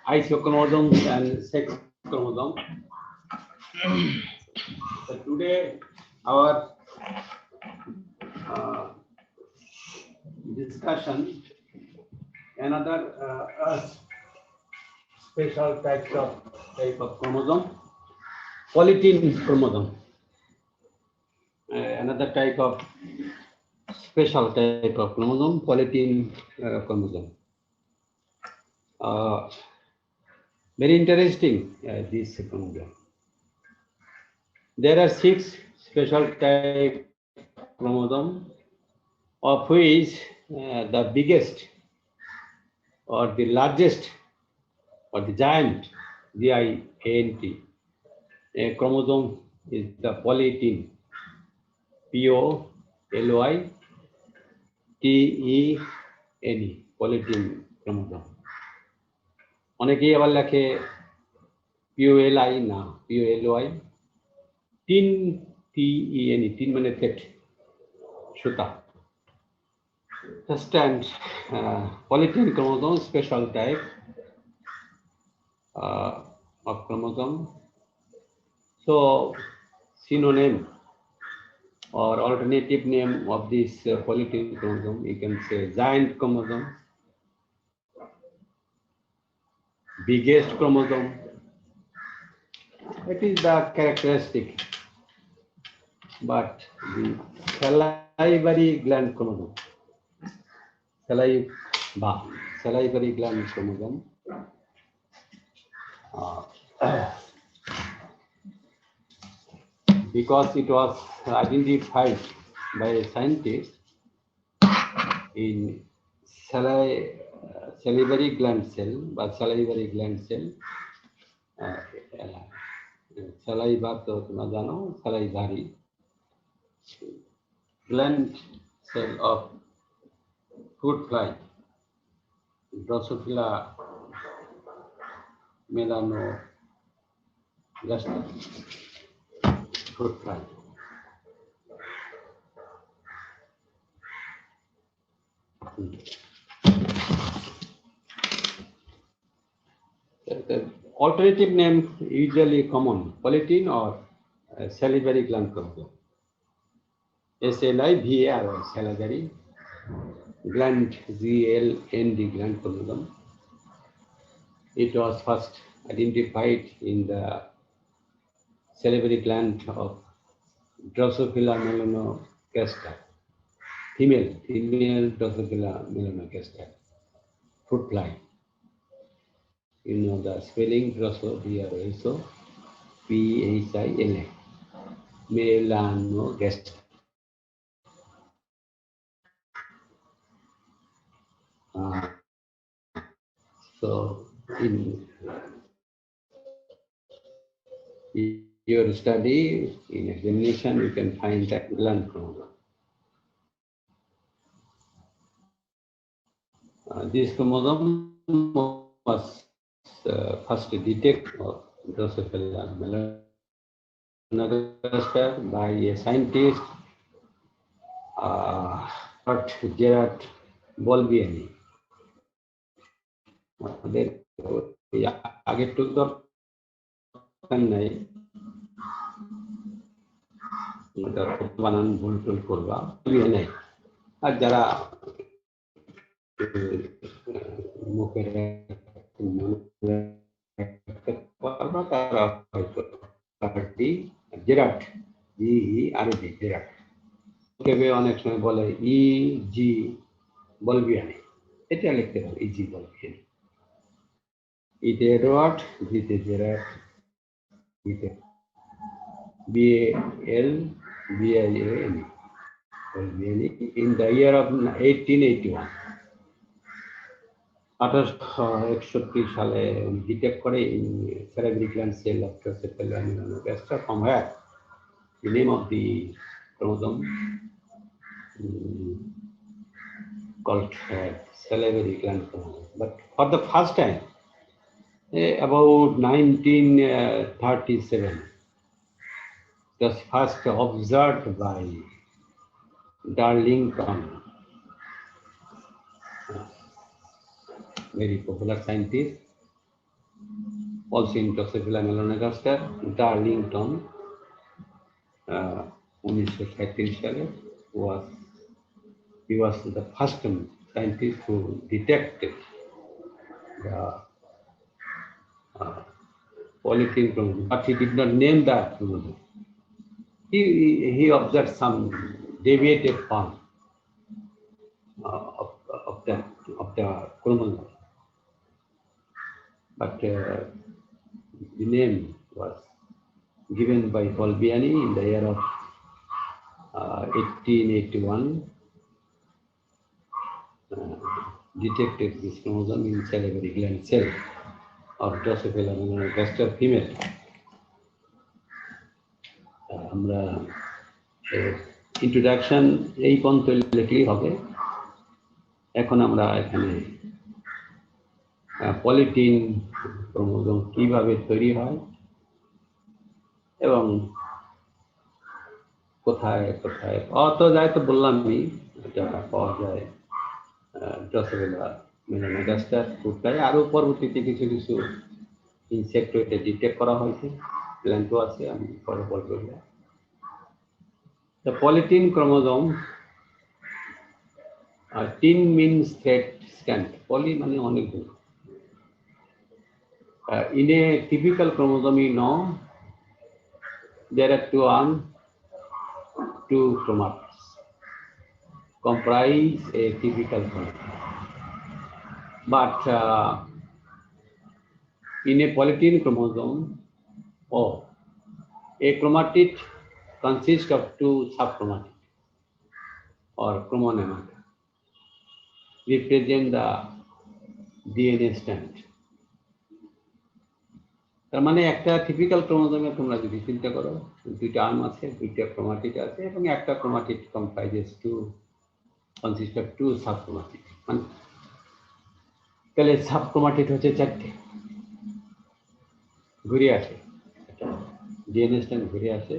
isochromosomes and sex chromosomes. So today our uh, discussion another special type of chromosome, polytene chromosome. Another type of special type of chromosome, polytene chromosome. Very interesting, this chromosome. There are 6 special type chromosome, of which the biggest or the largest or the giant, GIANT, a chromosome is the polytene, POLYTENE, polytene chromosome. অনেকেই আবার লেখে POLI না, POLY, tin, TENE, tin মানে thread, সুতা. Understand, polytene chromosome, special type of chromosome. So, synonym or alternative name of this polytene chromosome, you can say giant chromosome, biggest chromosome. It is the characteristic, but the salivary gland chromosome, salivary gland chromosome, because it was identified by a scientist in salivary gland cell, but salivary gland cell, saliva to তোমরা জানো, salivary gland cell of fruit fly, Drosophila melanogaster, fruit fly. The alternative name usually common, polytene or salivary gland chromosome. SLIVAR, salivary gland, GLND gland chromosome. It was first identified in the salivary gland of Drosophila melanogaster, female Drosophila melanogaster, fruit fly. You know the spelling, Drosophila, PHILA, melanogaster. So in your study, in examination, you can find that gland chromosome. This chromosome was first detected of Drosophila melanogaster by a scientist, Gerard Bolbiani. আগের টুক দরকার নাই, বানান ভুল টুল করবা নাই, আর যারা মুখের তারা হয়তো জেরাট, GERD, জেরাট, অনেক সময় বলে EG বলবিয়ানি, এটা লিখতে পারো, EG বলবিয়ানি। ইতে এডওয়ার্ড, ভিতে জেরাট, ভিতে BALBIANE, in the year of 1881. 1861 সালে ডিটেক্ট করে in salivary gland cell of Drosophila melanogaster, from where the name of the chromosome called salivary gland chromosome. But for the first time, about 1937, it was first observed by Darlington, very popular scientist, also in Drosophila melanogaster, Darlington, 1937 সালে he was the first scientist who detected the polythene chromosome, but he did not name that chromosome. He observed some deviated form of the chromosome, but the name was given by Colbiani in the year of 1881. Detected this chromosome in salivary gland cell of Drosophila melanogaster female. আমরা introduction এই পর্যন্ত লিখলেই হবে। এখন আমরা এখানে polytene chromosome কিভাবে তৈরি হয় এবং কোথায় কোথায় পাওয়া তো যায়, তো বললামই এটা পাওয়া যায় ড্রসোফিলা মেলানোগাস্টার ফুডটাই। আরও পরবর্তীতে কিছু কিছু ইনসেক্ট এটা ডিটেক্ট করা হয়েছে, প্ল্যান্টও আছে, আমি পরে বলবো। The polytene chromosome, tin means thread strand, poly মানে অনেকগুলো। In a typical chromosome, you know, there are two chromates comprise a typical chromosome. But in a polytene chromosome, a chromatid consists of two subchromatids or chromonemata, represent the DNA strand. তার মানে একটা typical ক্রোমোজোমে তোমরা যদি চিন্তা করো, দুইটা arm আছে, দুইটা ক্রোমাটিড আছে এবং একটা ক্রোমাটিড কনসিস্ট অফ টু সাবক্রোমাটিড। মানে তাহলে সাবক্রোমাটিড হচ্ছে চারটে, ঘুরে আসে, ডিএনএ স্ট্র্যান্ড ঘুরে আসে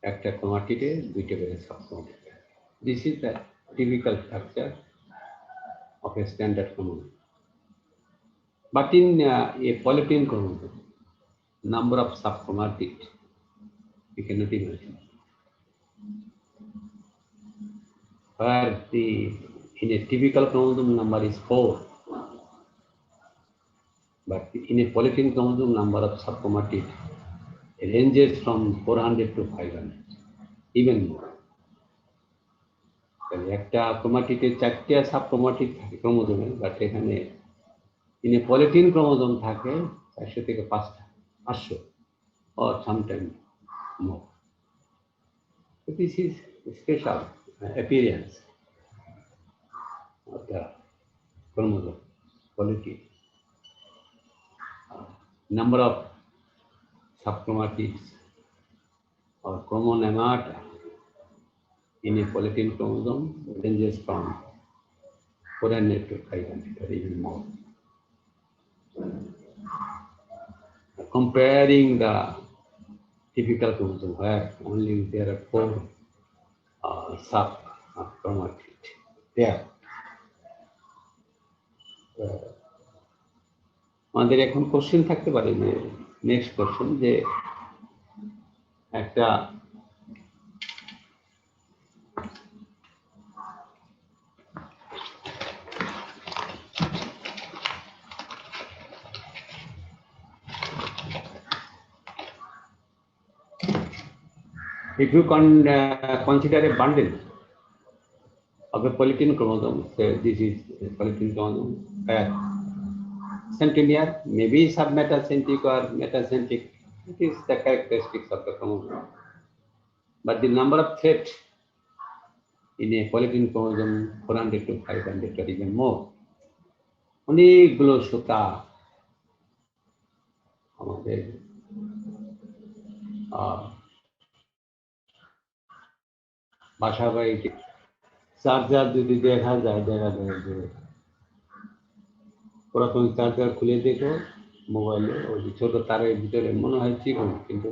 একটা ক্রোমাটিডে দুইটা করে subchromatid. This is the typical structure of a standard chromosome. But in a polytene chromosome, number of subchromatids you cannot imagine. Where in a typical chromosome number is 4, but in a polytene chromosome number of subchromatids ranges from 400 to 500, even more. একটা ক্রোমাটিডে চারটা সাবক্রোমাটিড থাকে ক্রোমোজোমে, but এখানে in a polytene chromosome থাকে 400 থেকে 500 or sometimes more. So this is a special appearance of the chromosome, polytene. Number of subchromatids or chromonemata in a polytene chromosome ranges from 400 to 500 or even more. Comparing the typical chromosome where only there are 4 subchromatids there. আমাদের এখন question থাকতে পারে, যে next question, যে একটা if you can consider a bundle of a polytene chromosome, say this is a polytene chromosome, centromere may be submetacentric or metacentric. It is the characteristics of the chromosome. But the number of threads in a polytene chromosome 400 to 500 or even more. অনেকগুলো সুতা আমাদের বাসা বাড়িতে charger যদি দেখা যায় যে পুরাতন চার্জার খুলে দেখো মোবাইলে, ওই ছোট তারের ভিতরে মনে হয় চিকন, কিন্তু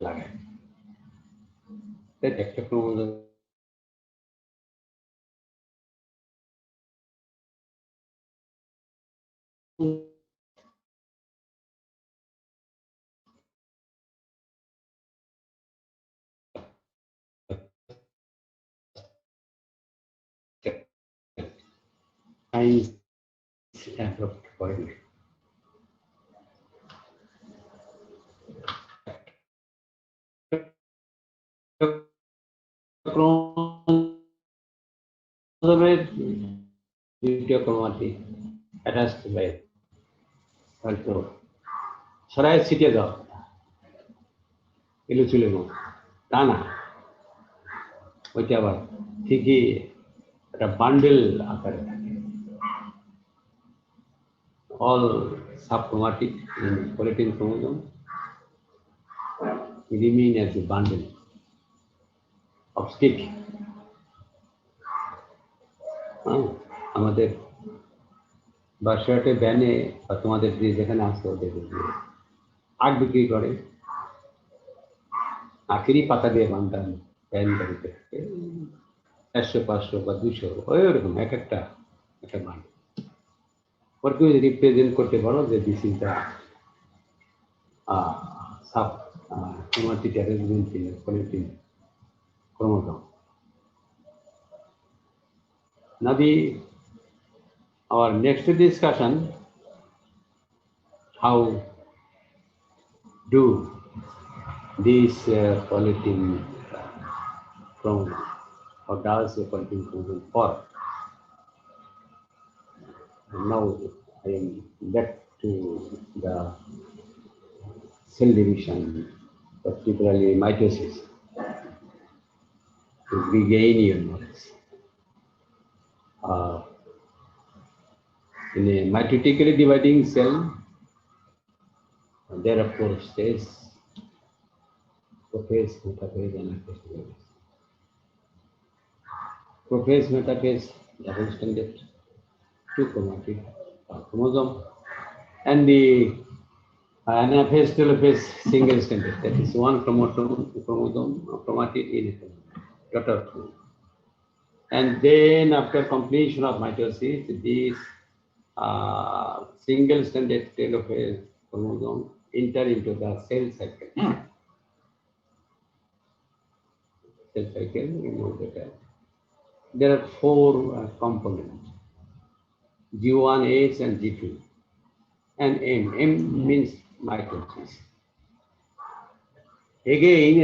লাগায় একটা ক্রোমোজোম সায়েন্স অ্যাডপ্ট করেন। দ্বিতীয় ক্রোমাটিক অ্যাটাচড বাই হয়তো ছড়ায় ছিটিয়ে দাও এলুচুলে মতো, তা না, ওইটা আবার ঠিকই একটা বান্ডেল আকারে থাকে। All subchromatic in polyethylene chromosome remain as a bundle of stick. আমাদের বাসাতে ব্যানে বা তোমাদের যে যেখানে আসতে দেখবে আগ বিক্রি করে, আখেরই পাতা দিয়ে বান্ধান ব্যান গাড়িতে থাকে 400-500 বা 200 ওই ওরকম এক একটা বান্ডেল। ওর কেউ রিপ্রেজেন্ট করতে পারো যে this is the sub chromatic arrangement in polyethylene chromosome. Now our next discussion, how do these polyethylene chromosome, how does a polyethylene chromosome form? Now I am back to the cell division, particularly mitosis, to regain your knowledge. In a mitotically dividing cell, there are 4 stages: prophase, metaphase, and anaphase. Prophase, metaphase, double-stranded, 2 chromatic chromosome, and the anaphase, telophase, single-stranded, that is 1 chromosome chromatic in a daughter chromosome. And then after completion of mitosis, these single-stranded telophase chromosome enter into the cell cycle. Cell cycle, you know that there are 4 components: G1, H, and G2, and M. M means mitosis. Again,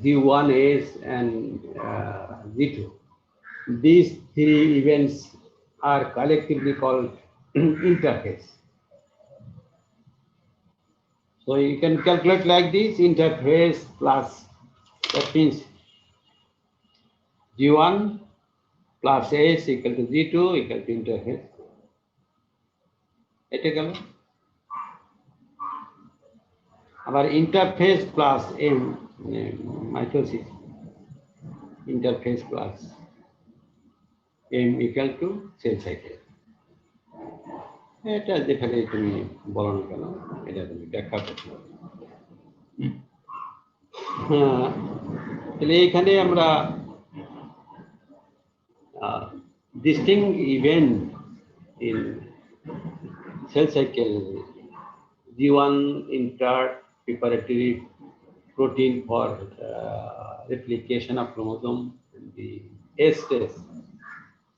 G1, H, and G2. These 3 events are collectively called interphase. So you can calculate like this: interphase plus, that means G1 plus H equal to G2 equal to interphase. এটা গেল। আবার interphase plus M, mitosis, interphase plus M equal to cell cycle. এটা যেখানে তুমি বলো না কেন, এটা তুমি ব্যাখ্যা করতে পারো। তাহলে এখানে আমরা distinct event in cell cycle: G1 insert preparatory protein for replication of chromosome, and the S stage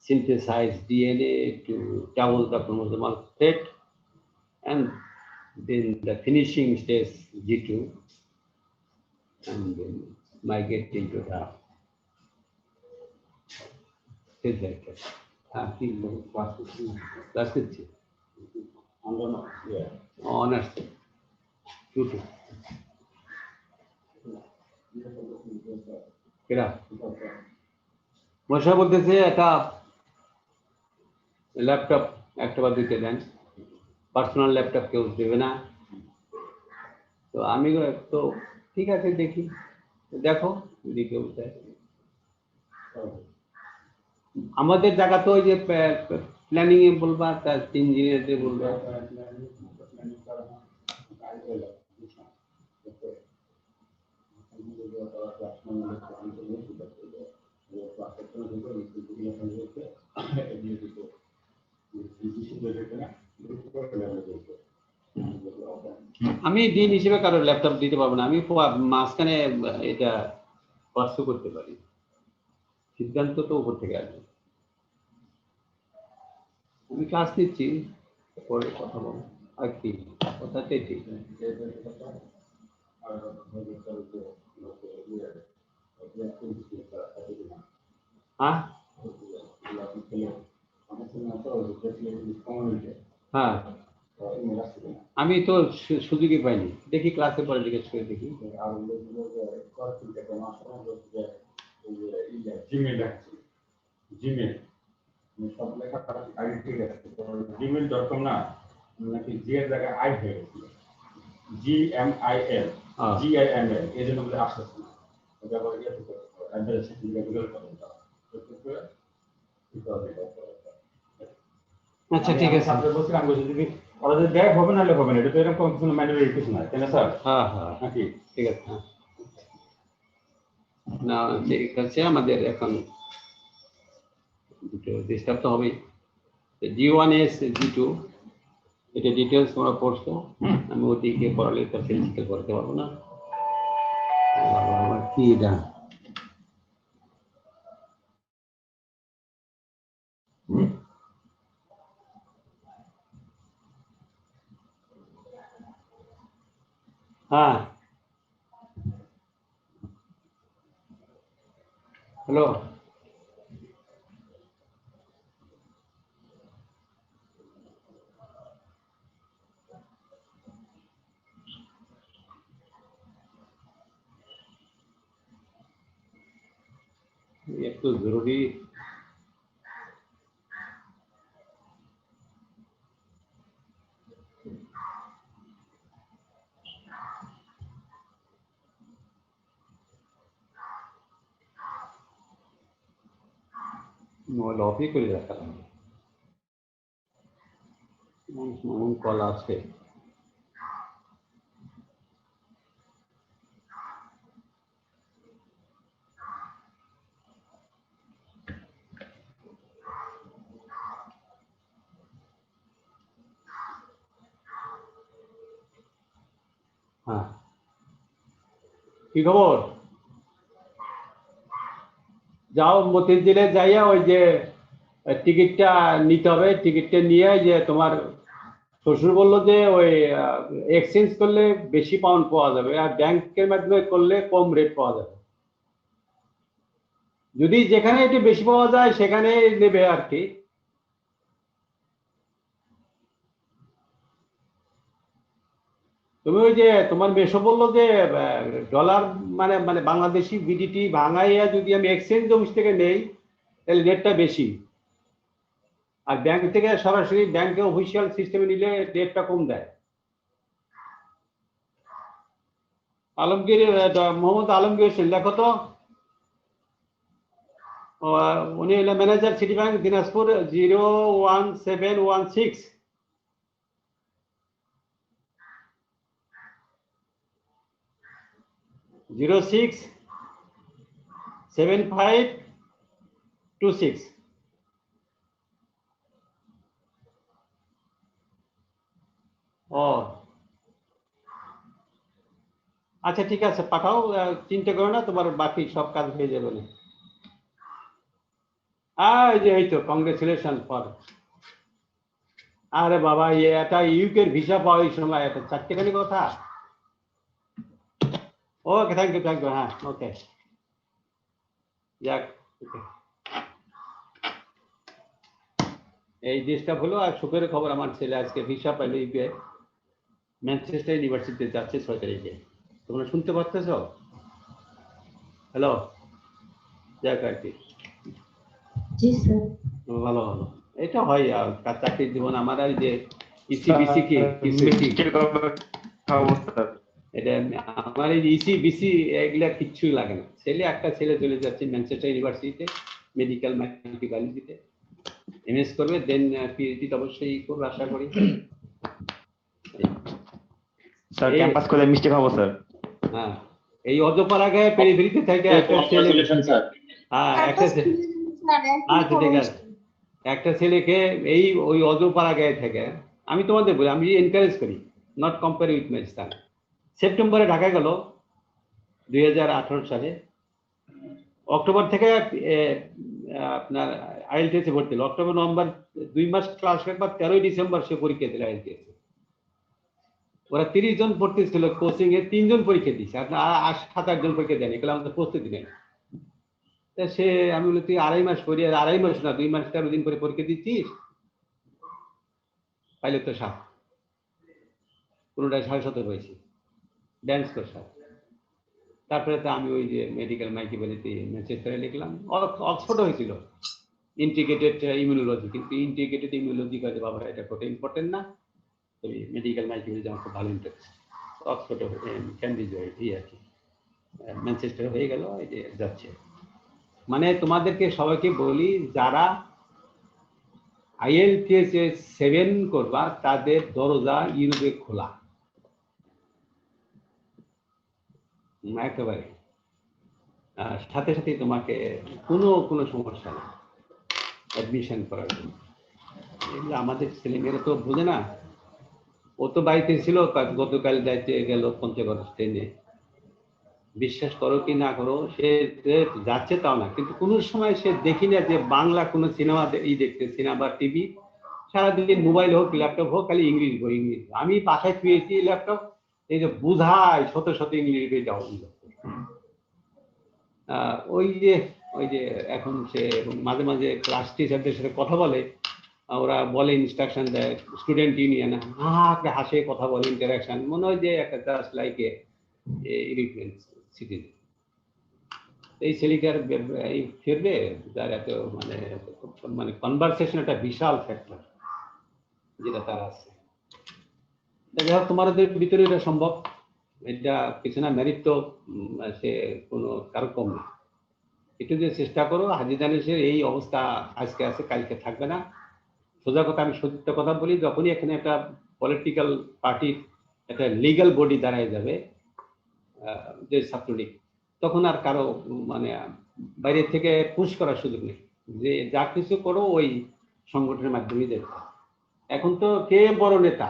synthesize DNA to double the chromosomal state, and then the finishing stage G2, and then migrate into the cell cycle. Class 6. Honors. মশা বলতেছে একটা laptop একটা বা দুইটা দেন, personal laptop কেউ দেবে না। তো আমি তো ঠিক আছে দেখি, দেখো যদি কেউ দেয়। আমাদের জায়গা তো ওই যে প্ল্যানিং এ বলবা, তার ইঞ্জিনিয়ারদের বলবা। আমি দিন হিসেবে কারোর ল্যাপটপ দিতে পারবো না, আমি মাঝখানে এটা স্পর্শ করতে পারি, সিদ্ধান্ত তো উপর থেকে আসবে। আমি ক্লাস নিচ্ছি, পরে কথা বলবো। আর কি কথাটাই ঠিক। হ্যাঁ হ্যাঁ, আমি তো সুযোগই পাইনি, দেখি ক্লাসে পরে জিজ্ঞেস করে দেখি। জিমেল সব লেখা আগে ঠিক আছে, gmail.com না নাকি জি এর জায়গায় আই হয়ে গেছিল, GMIL GIML, এই জন্য বলে আসতেছে না, ব্যবহার করতে অ্যাড্রেস গুগল করেন। আচ্ছা ঠিক আছে, ছাত্র বলছি আমি বলছি যদি ওরা যদি দেয় হবে না, হবে না, এটা তো এরকম কোনো ম্যানুয়ালি কিছু না, তাই না স্যার? হ্যাঁ হ্যাঁ নাকি ঠিক আছে। হ্যাঁ না ঠিক আছে, আমাদের এখন দুটো ডিস্টার্ব তো হবেই। G1S G2 এটা ডিটেলস তোমরা পড়ছো, আমি ওদিকে পড়ালে তো ফিজিক্যাল করতে পারবো না। আমার কি এটা হ্যাঁ হ্যালো, একটু জরুরি। মোবাইল অফই করে রাখলাম, কল আছে। হ্যাঁ কি খবর? যাও মতিঝিলে যাইয়া ওই যে টিকিটটা নিতে হবে, টিকিটটা নিয়ে যে তোমার শ্বশুর বললো যে ওই এক্সচেঞ্জ করলে বেশি পাউন্ড পাওয়া যাবে, আর ব্যাংকের মাধ্যমে করলে কম রেট পাওয়া যাবে। যদি যেখানে একটু বেশি পাওয়া যায় সেখানে নেবে আর কি। তুমি ওই যে তোমার মেশো বললো যে ডলার মানে মানে বাংলাদেশি বিডিটি ভাঙাইয়া যদি আমি এক্সচেঞ্জ অফিস থেকে নেই তাহলে রেটটা বেশি, আর ব্যাংক থেকে সরাসরি ব্যাংকে অফিসিয়াল সিস্টেমে নিলে রেটটা কম দেয়। আলমগীর, মোহাম্মদ আলমগীর হোসেন লেখো তো, উনি হলেন ম্যানেজার সিটি ব্যাংক দিনাজপুর 01716 067526। ও আচ্ছা ঠিক আছে, পাঠাও, চিন্তা করো না, তোমার বাকি সব কাজ হয়ে যাবে না। এই তো কংগ্রেচুলেশন ফর, আরে বাবা এটা ইউকের ভিসা পাওয়া এই সময় এটা চারটেখানি কথা। ওকে থ্যাংক ইউ, হ্যাঁ ওকে যাক, এই জিনিসটা হলো। আর সুখের খবর, আমার ছেলে আজকে ভিসা পাইলো ইউকে, ম্যানচেস্টার ইউনিভার্সিটিতে যাচ্ছে 6 তারিখে। তোমরা শুনতে পাচ্ছ? হ্যালো, যাক আর কি, ভালো ভালো, এটা হয় আর চাকরির জীবন। আমার আর যে ইসিবিসি কি এটা, আমার এই ইসিবিসি এগুলা কিচ্ছুই লাগে না। একটা ছেলে চলে যাচ্ছে ম্যানচেস্টার ইউনিভার্সিটিতে মেডিকেল বায়োলজিতে এমএস করবে, দেন পিএইচডি অবশ্যই করবে আশা করি। স্যার ক্যাম্পাস করে মিষ্টি খাবো স্যার। হ্যাঁ, এই অজপাড়া গায়ে পেরিফেরিতে থাকে একটা ছেলে। হ্যাঁ একটা আচ্ছা ঠিক আছে, একটা ছেলেকে এই ওই অজপাড়া গায়ে থাকে আমি তোমাদের বলি, আমি এনকারেজ করি, নট কম্পেয়ার উইথ মাই সান। সেপ্টেম্বরে ঢাকায় গেল 2018 সালে, অক্টোবর থেকে আপনার আইএলটিএসে ভর্তি হলো, অক্টোবর নভেম্বর 2 মাস ক্লাস একবার, 13ই ডিসেম্বর সে পরীক্ষা দিল আইএলটিএস। ওরা 30 জন ভর্তি ছিল কোচিং এ, 3 জন পরীক্ষা দিচ্ছে, আপনার 7-8 জন পরীক্ষা দেয়নি, এগুলো আমাদের প্রস্তুতি নেই। তা সে, আমি বলি তুই 2.5 মাস পরে, 2.5 মাস না 2 মাস 13 দিন পরে পরীক্ষা দিচ্ছিস, পাইলে তো 7, কোনোটায় 17.5 হয়েছে, ড্যান্স কর 7। তারপরে তো আমি ওই যে মেডিকেল মাইক্রোবায়োলজি ম্যানচেস্টারে লিখলাম, অক্সফোর্ডে হয়েছিল ইন্টিগ্রেটেড ইমিউনোলজি, কিন্তু ইন্টিগ্রেটেড ইমিউনোলজি কাজে বাবা এটা কত ইম্পর্টেন্ট না, তবে মেডিকেল মাইক্রোবায়োলজি আমার খুব ভালো ইন্টারেস্ট। অক্সফোর্ডে ক্যামব্রিজ এই আর কি, ম্যানচেস্টারে হয়ে গেল, এই যে যাচ্ছে। মানে তোমাদেরকে সবাইকে বলি, যারা আইএলটিএস 7 করবা তাদের দরজা ইউরোপে খোলা একেবারে, সাথে সাথে তোমাকে কোনো সমস্যা নেই অ্যাডমিশন করার জন্য। এগুলো আমাদের ছেলেমেয়েরা তো বোঝে না। ও তো বাড়িতে ছিল, গতকাল যাইতে গেল পঞ্চগড় ট্রেনে, বিশ্বাস করো কি না করো, সে যাচ্ছে তাও না, কিন্তু কোনো সময় সে দেখি না যে বাংলা কোনো সিনেমা দেখতে, সিনেমা বা টিভি, সারাদিন মোবাইল হোক ল্যাপটপ হোক খালি ইংলিশ বই, ইংলিশ। আমি বাসায় পেয়েছি ল্যাপটপ, এই যে বুঝায় শত শত ইংলিশ বই ডাউনলোড। ওই যে এখন সে মাঝে মাঝে ক্লাস টিচারদের সাথে কথা বলে, ওরা বলে ইনস্ট্রাকশন দেয়, স্টুডেন্ট ইউনিয়ন হাসে কথা বলে, ইন্টারাকশন, মনে হয় যে একটা just like a European citizen. এই ছেলেটার এই ফিরবে, তার এত মানে কনভারসেশন একটা বিশাল ফ্যাক্টর যেটা তার আছে। যাই হোক, তোমাদের ভিতরে এটা সম্ভব, এটা কিছু না, মেরিট তো সে কোনো কারো কম না। একটু যে চেষ্টা করো। হাজী দানেশের এই অবস্থা আজকে আছে, কালকে থাকবে না। সোজা কথা, আমি সত্য কথা বলি, যখনই এখানে একটা পলিটিক্যাল পার্টির একটা লিগ্যাল বডি দাঁড়ায় যাবে, যে ছাত্রলীগ, তখন আর কারো মানে বাইরে থেকে পুশ করার সুযোগ নেই, যে যা কিছু করো ওই সংগঠনের মাধ্যমেই দেখো। এখন তো কে বড় নেতা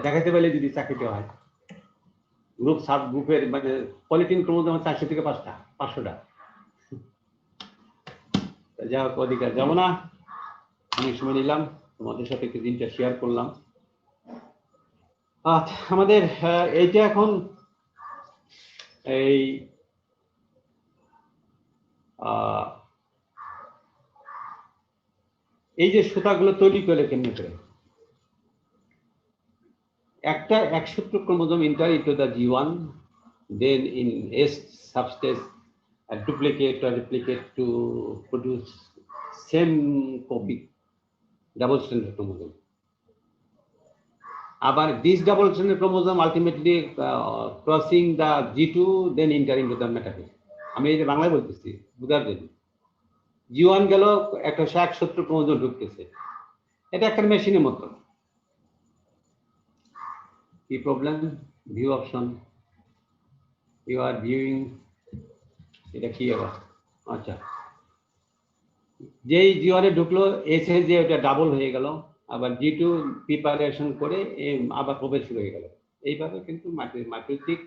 দেখাতে পারলে যদি চাকরিটা হয়, গ্রুপ সাব গ্রুপের মানে পলিটিন ক্রমশ 400 থেকে 500টা, যা হোক অধিকার যাবো না, অনেক সময় নিলাম, তোমাদের সাথে একটু দিনটা শেয়ার করলাম। আমাদের এইটা এখন এই যে সুতাগুলো তৈরি করে কেমনি করে, একটা একসূত্র chromosome enter into the G1, then in S subspace a duplicate or replicate to produce same copy double stranded chromosome. Abar this double stranded chromosome ultimately crossing the G2, then enter into the metaphase. আমি এই যে বাংলায় বলতেছি বুঝার জন্য, G1 গেল একটা একসূত্র chromosome ঢুকতেছে, এটা একটা মেশিনের মতো। কি problem? View option, you are viewing, এটা কি আবার? আচ্ছা, যেই G1 ঢুকলো, এস এ যে ওটা ডাবল হয়ে গেল, আবার G2 প্রিপারেশন করে আবার প্রবেশ শুরু হয়ে গেল। এইভাবে কিন্তু মাইটোটিক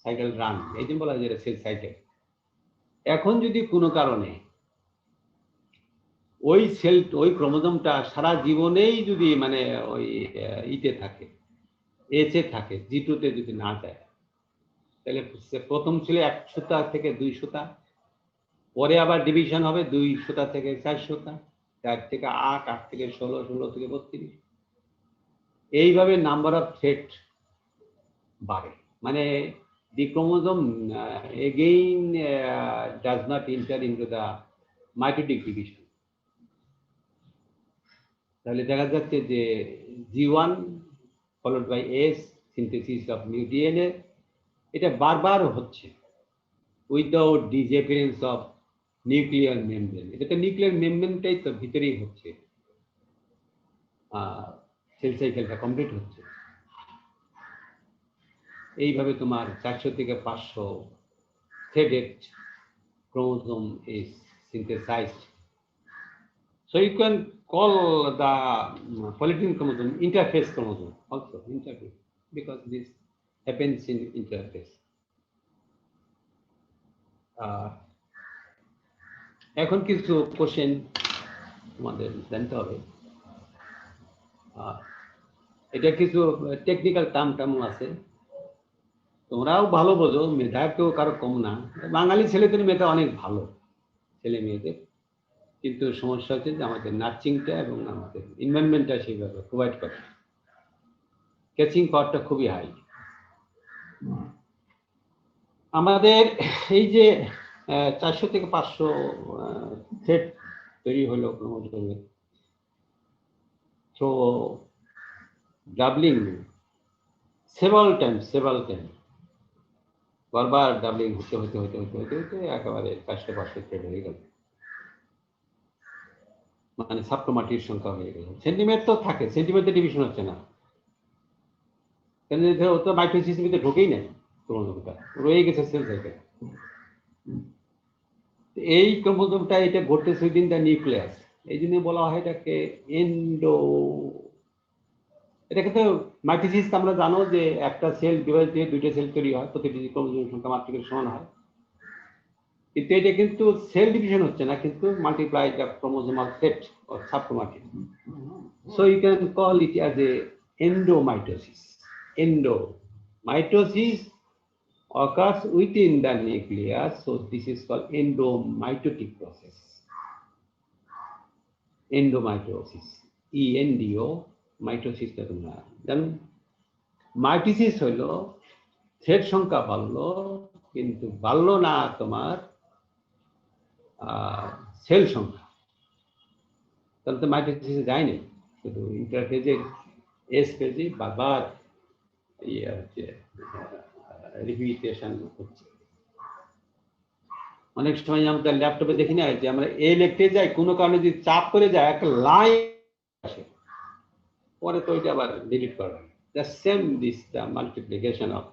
সাইকেল রান, এই জন্য বলা হয় যেটা সেল সাইকেল। এখন যদি কোনো কারণে ওই ক্রোমোজোমটা সারা জীবনেই যদি মানে ওই ইতে থাকে, এসে থাকে, G2-তে যদি না যায়, তাহলে প্রথম ছিল 1 সুতা থেকে 2 সুতা, পরে আবার ডিভিশন হবে 2 সুতা থেকে 4 সুতা, 4 থেকে 8, 8 থেকে 16, 16 থেকে 32, এইভাবে নাম্বার অফ থ্রেড বাড়ে। মানে the chromosome again does not enter into the mitotic division. তাহলে দেখা যাচ্ছে যে G1 followed by S synthesis of new DNA, এটা বারবার হচ্ছে without disappearance of nuclear membrane. এটা তো নিউক্লিয়ার মেমব্রেনটাই তো ভিতরেই হচ্ছে, সেল সাইকেলটা কমপ্লিট হচ্ছে। এইভাবে তোমার 400 থেকে 500 threaded chromosome is synthesized. So you can call the polyethylene chromosome interface chromosome also interface because this happens in interface. এখন কিছু কোশ্চেন তোমাদের জানতে হবে। এটা কিছু টেকনিক্যাল টার্ম আছে, তোমরাও ভালো বোঝো, মেধা কেউ কারো কম না। বাঙালি ছেলেদের মেধা অনেক ভালো ছেলে মেয়েদের, কিন্তু সমস্যা হচ্ছে যে আমাদের নার্সিংটা এবং আমাদের এনভায়রনমেন্টটা সেইভাবে প্রোভাইড করে, ক্যাচিং পাওয়ারটা খুবই হাই। আমাদের এই যে 400 থেকে 500 থ্রেড তৈরি হলো ক্রোমোজোমের থ্রো ডাবলিং সেভারাল টাইম বারবার ডাবলিং হতে একেবারে 400-500 থ্রেড হয়ে গেল, মানে সাবক্রোমাটির সংখ্যা হয়ে গেল। সেন্টিমিটার তো থাকে, সেন্টিমিটার ডিভিশন হচ্ছে না, কেন ও তো মাইক্রোসিস্টেমের ভিতরে ঢোকেই নাই, ক্রোমোজোমটা রয়ে গেছে সেল সাইকেল। এই ক্রোমোজোমটা এটা ঘটতেছে উইদিন দ্য নিউক্লিয়াস, এই জন্য বলা হয় এটাকে এন্ডো। এটাকে তো মাইটোসিস আমরা জানো যে একটা সেল ডিভাইস দিয়ে দুইটা সেল তৈরি হয়, প্রতিটি ক্রোমোজোমের সংখ্যা মাত্রিকের সমান হয়, কিন্তু এটা কিন্তু সেল ডিভিশন হচ্ছে না, কিন্তু multiply the chromosomal set or subchromatin. So you can call it as a endomitosis. Endomitosis occurs within the nucleus, so this is called endomitotic process. Endomitosis, ENDO, mitosis টা তোমরা জানো। মাইটোসিস হইল thread সংখ্যা বাড়লো, কিন্তু বাড়লো না তোমার সেল সংখ্যা, তাহলে তো মাইটোসিসে যায়নি, শুধু ইন্টারফেজে এস পেজে বারবার ইয়ে হচ্ছে, রিপিটেশন হচ্ছে। অনেক সময় আমাদের ল্যাপটপে দেখি না যে আমরা এ লিখতে যাই, কোনো কারণে যদি চাপ করে যায় একটা লাইন আসে, পরে তো ওইটা আবার ডিলিট করা হয়। The same this the multiplication of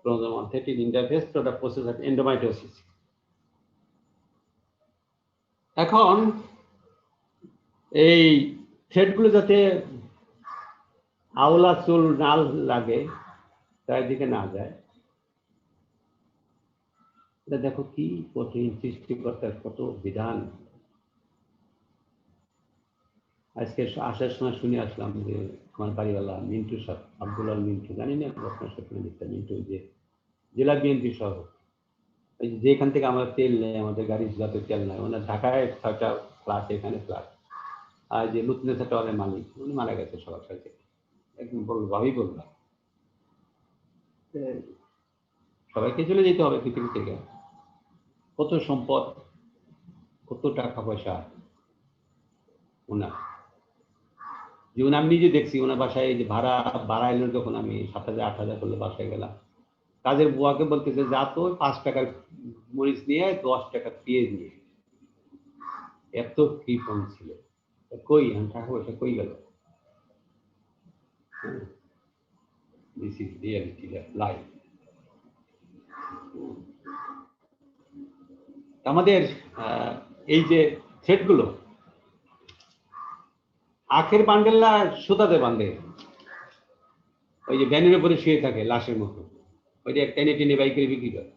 chromosome 13 interface to the process of endomitosis. এখন এই থ্রেডগুলো যাতে আওলা চুল না লাগে, তার দিকে না যায়, দেখো কি কঠিন সৃষ্টিকর্তার কত বিধান। আজকে আসার সময় শুনে আসলাম যে আমার বাড়িওয়ালা মিন্টু সাহেব, আব্দুল্লাহ মিন্টু, জানি না আপনার সাথে মিন্টু, যে জেলা বিএনপি সহ, যেখান থেকে আমরা তেল নেই, আমাদের গাড়ির যাতে তেল নেয়, ওনার ঢাকায় 6টা ফ্ল্যাট, এখানে ফ্ল্যাট, আর যে লুতনেসা টাওয়ারের মালিক, উনি মারা গেছে সবার সাথে, একদম ভাবেই বললাম সবাইকে চলে যেতে হবে পৃথিবী থেকে। কত সম্পদ, কত টাকা পয়সা ওনার, যেমন আমি নিজে দেখছি ওনার বাসায় যে ভাড়া এলো, যখন আমি 7,000-8,000 করলে বাসায় গেলাম, কাজের বুয়াকে বলতেছে যা তো 5 টাকার মরিচ নিয়ে 10 টাকা পেঁয়াজ নিয়ে, এত কৃপণ ছিল। কই টাকা পয়সা কই গেল? This is reality life. আমাদের এই যে থ্রেডগুলো আখের বান্ডেল না সুতাতে বাঁধে, ওই যে ভ্যানের উপরে শুয়ে থাকে লাশের মতো, ওই যে টেনে টেনে বাইক করে বিক্রি করে।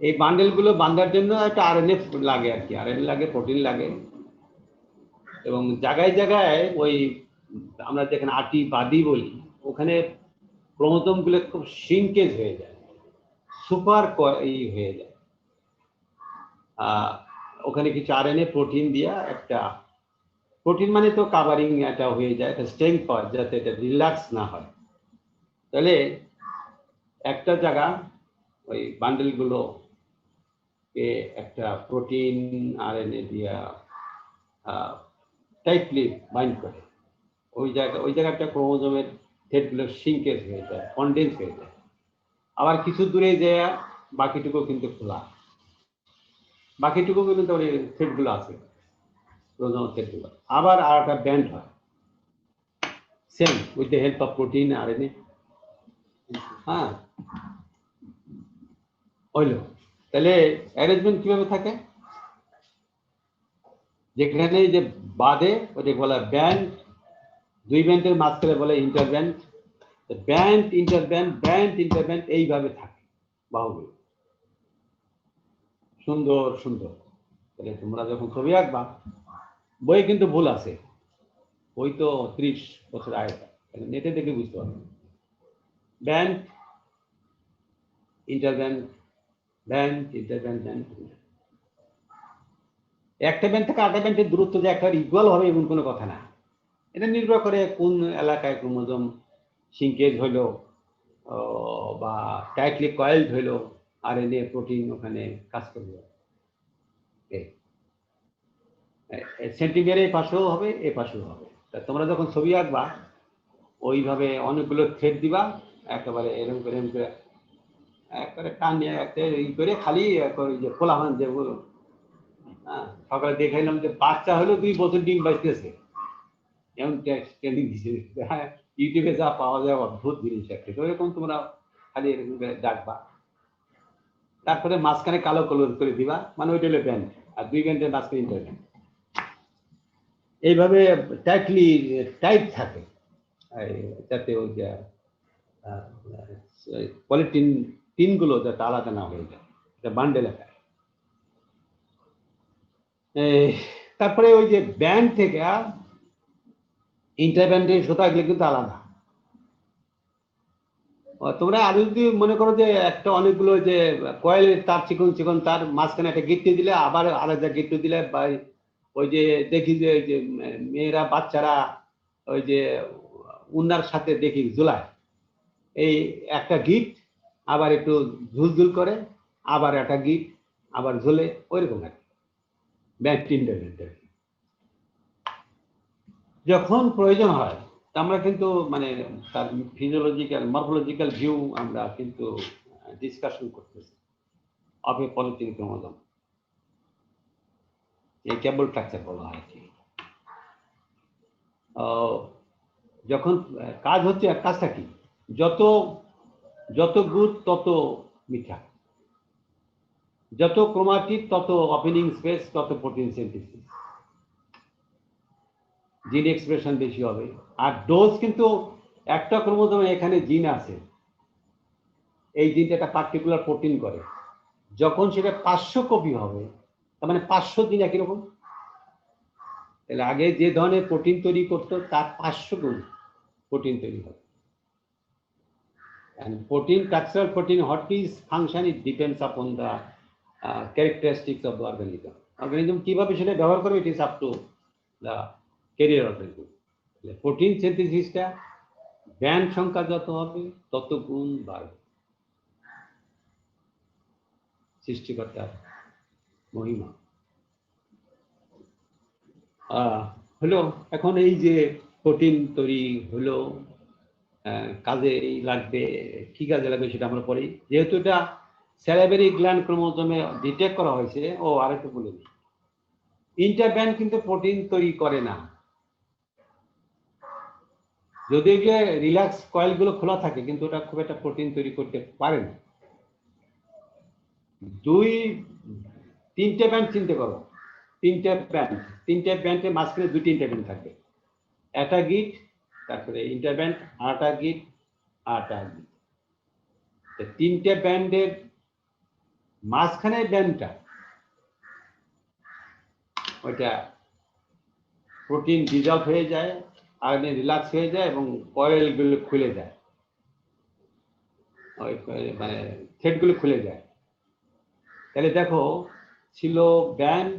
এই বান্ডেলগুলো বাঁধার জন্য একটা আরএনএ লাগে, আর কি আরএনএ লাগে, প্রোটিন লাগে, এবং জায়গায় জায়গায় ওই আমরা যেখানে আটি বাদি বলি, ওখানে ক্রোমোজোমগুলো খুব শ্রিঙ্কেজ হয়ে যায়, সুপার হয়ে যায়। ওখানে কিছু আরএনএ প্রোটিন দিয়া, একটা প্রোটিন মানে তো কাভারিং এটা হয়ে যায়, একটা স্ট্রেংথ পাওয়া, যাতে এটা রিল্যাক্স না হয়। তাহলে একটা জায়গা ওই বান্ডেলগুলো একটা প্রোটিন আরএনএ দিয়া টাইটলি বাইন্ড করে, ওই জায়গাটা ক্রোমোজোমের থ্রেডগুলো সিঙ্কেজ হয়ে যায়, কন্ডেন্স হয়ে যায়। আবার কিছু দূরে যায়, বাকিটুকু কিন্তু খোলা, বাকিটুকু কিন্তু ওই থ্রেডগুলো আছে, ক্রোমোজোমের থ্রেডগুলো। আবার আর একটা ব্যান্ড হয়, same with the help of protein RNA. হ্যাঁ, হইল। তাহলে অ্যারেঞ্জমেন্ট কিভাবে থাকে? যেখানে যে বাদে ওটাকে বলা ব্যান্ড, দুই ব্যান্ডের মাঝখানে বলে ইন্টারব্যান্ড, ব্যান্ড ইন্টারব্যান্ড ব্যান্ড ইন্টারব্যান্ড এইভাবে থাকে বাহুগুলো। সুন্দর সুন্দর। তাহলে তোমরা যখন ছবি আঁকবা, বই কিন্তু ভুল আছে, বই তো 30 বছর আগে, নেটে দেখে বুঝতে পারবে। Band interband band interband band. একটা ব্যান্ড থেকে আরেকটা ব্যান্ডের দূরত্ব যে একেবারে ইকুয়াল হবে এমন কোনো কথা না। এটা নির্ভর করে কোন এলাকায় ক্রোমোজোম সিঙ্কেজ হইলো বা টাইটলি কয়েলড হইলো, আরএনএ প্রোটিন ওখানে কাজ করবে। সেন্টিমিটার এই পাশেও হবে এ পাশেও হবে। তা তোমরা যখন ছবি আঁকবা ওইভাবে অনেকগুলো থ্রেড দিবা, একেবারে এরকম করে একবারে টান নিয়ে একটা ই করে খালি ওই যে পোলাহান যেগুলো, হ্যাঁ, সকালে দেখাইলাম যে বাচ্চা হলো 2 বছর ডিম বাঁচতেছে, এমন ট্রেনিং দিচ্ছে। হ্যাঁ, ইউটিউবে যা পাওয়া যায় অদ্ভুত জিনিস একটা। তো এরকম তোমরা খালি এরকম করে ডাকবা, তারপরে মাঝখানে কালো কালার করে দিবা, মানে ওইটা হলো ব্যান্ড, আর দুই ব্যান্ডের মাঝখানে ইন্টারব্যান্ড। এইভাবে টাইটলি টাইট থাকে, যাতে ওই যে পলিথিন টিনগুলো যাতে আলাদা না হয়ে যায়, এটা বান্ডেল আকারে। তারপরে ওই যে ব্যান্ড থেকে ইন্টারব্যান্ডের সুতাগুলো কিন্তু আলাদা। তোমরা আরো যদি মনে করো যে একটা অনেকগুলো যে কয়েলের তার চিকন চিকন তার মাঝখানে একটা গিট্টু দিলে আবার আলাদা গিট্টু দিলে, বা ওই যে দেখি যে মেয়েরা বাচ্চারা ওই যে উন্নার সাথে দেখি ঝুলায়, এই একটা গিট আবার একটু ঝুলঝুল করে, আবার একটা গিট আবার ঝুলে, ওইরকম আর কি ব্যান্ড ইন্টারব্যান্ড। যখন প্রয়োজন হয় আমরা কিন্তু মানে তার ফিজিওলজিক্যাল মরফোলজিক্যাল ভিউ আমরা কিন্তু ডিসকাশন করতেছি অফ এ পলিথিন ক্রোমোজোম, এই কেবল স্ট্রাকচার বলা হয় কি। যখন কাজ হচ্ছে, কাজটা কি, যত যত গুড তত মিঠা, যত ক্রোমাটিক তত ওপেনিং স্পেস, তত প্রোটিন সিনথেসিস, জিন এক্সপ্রেশন বেশি হবে। আর ডোজ কিন্তু একটা ক্রোমোজোমে এখানে জিন আছে, এই জিনটা একটা পার্টিকুলার প্রোটিন করে, যখন সেটা 500 কপি হবে, তার মানে 500 জিন একই রকম। তাহলে আগে যে ধরনের প্রোটিন তৈরি করতো তার 500 গুণ প্রোটিন তৈরি হবে। And protein, structural protein, what is function, it depends upon the characteristics of the organism. Organism কিভাবে সেটা ব্যবহার করবে, it is up to the carrier organism. Protein সিনথেসিসটা ব্যান্ড সংখ্যা যত হবে তত গুণ বাড়বে, সৃষ্টিকর্তার মহিমা। হলো এখন এই যে প্রোটিন তৈরি হলো, কাজে লাগবে, কি কাজে লাগবে সেটা আমরা পড়ি। যেহেতু এটা স্যালাইভারি গ্ল্যান্ড ক্রোমোজোমে ডিটেক্ট করা হয়েছে, ও আরেকটু বলে দিই, ইন্টারব্যান্ড কিন্তু প্রোটিন তৈরি করে না, যদি যে রিল্যাক্স কয়েলগুলো খোলা থাকে কিন্তু ওটা খুব একটা প্রোটিন তৈরি করতে পারে না। 3টে ব্যান্ড চিন্তা করো, 3টে ব্যান্ডের মাঝখানে 2টি ইন্টারব্যান্ড থাকবে, একটা গিট, তারপরে ইন্টারব্যান্ড, আটা গিট, আটা গিট। 3টে ব্যান্ডের মাঝখানে ব্যান্ডটা ওইটা প্রোটিন ডিজলভ হয়ে যায়, আর রিল্যাক্স হয়ে যায় এবং কয়েলগুলো খুলে যায়, ওই মানে থ্রেডগুলো খুলে যায়। তাহলে দেখো ছিল ব্যান্ড,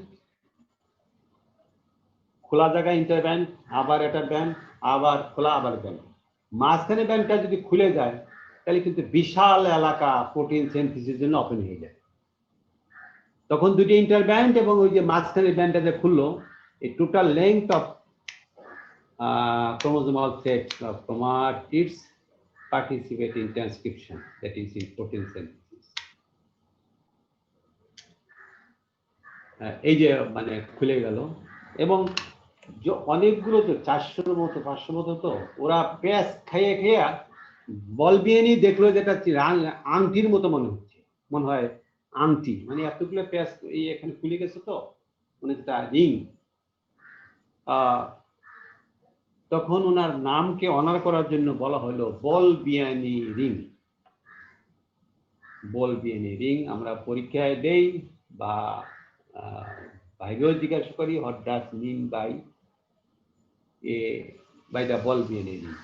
খোলা জায়গায় ইন্টারব্যান্ড, আবার একটা ব্যান্ড, আবার খোলা, আবার ব্যান্ড, মাঝখানে ব্যান্ডটা যদি খুলে যায় তাহলে কিন্তু বিশাল এলাকা প্রোটিন সিনথেসিসের জন্য ওপেন হয়ে যায়। তখন 2টি ইন্টারব্যান্ড এবং ওই যে মাঝখানে ব্যান্ডটা যে খুললো, এই total length of chromosomal set of chromatids participate in transcription, that is in protein synthesis. এই যে মানে খুলে গেল, এবং অনেকগুলো তো 400-র মতো 500 মতো, তো ওরা প্যাঁচ খেয়ে খেয়ে বলবিয়ানি দেখলো যেটা আংটির মতো মনে হচ্ছে, মনে হয় আংটি, মানে এতগুলো প্যাঁচ এই এখানে খুলে গেছে তো, মানে যেটা রিং, তখন ওনার নামকে অনার করার জন্য বলা হলো বল বিয়ানি রিং। বল বিয়ানি রিং আমরা পরীক্ষায় দেই বা বাইরেও জিজ্ঞাসা করি, what does mean by the Balbiani ring.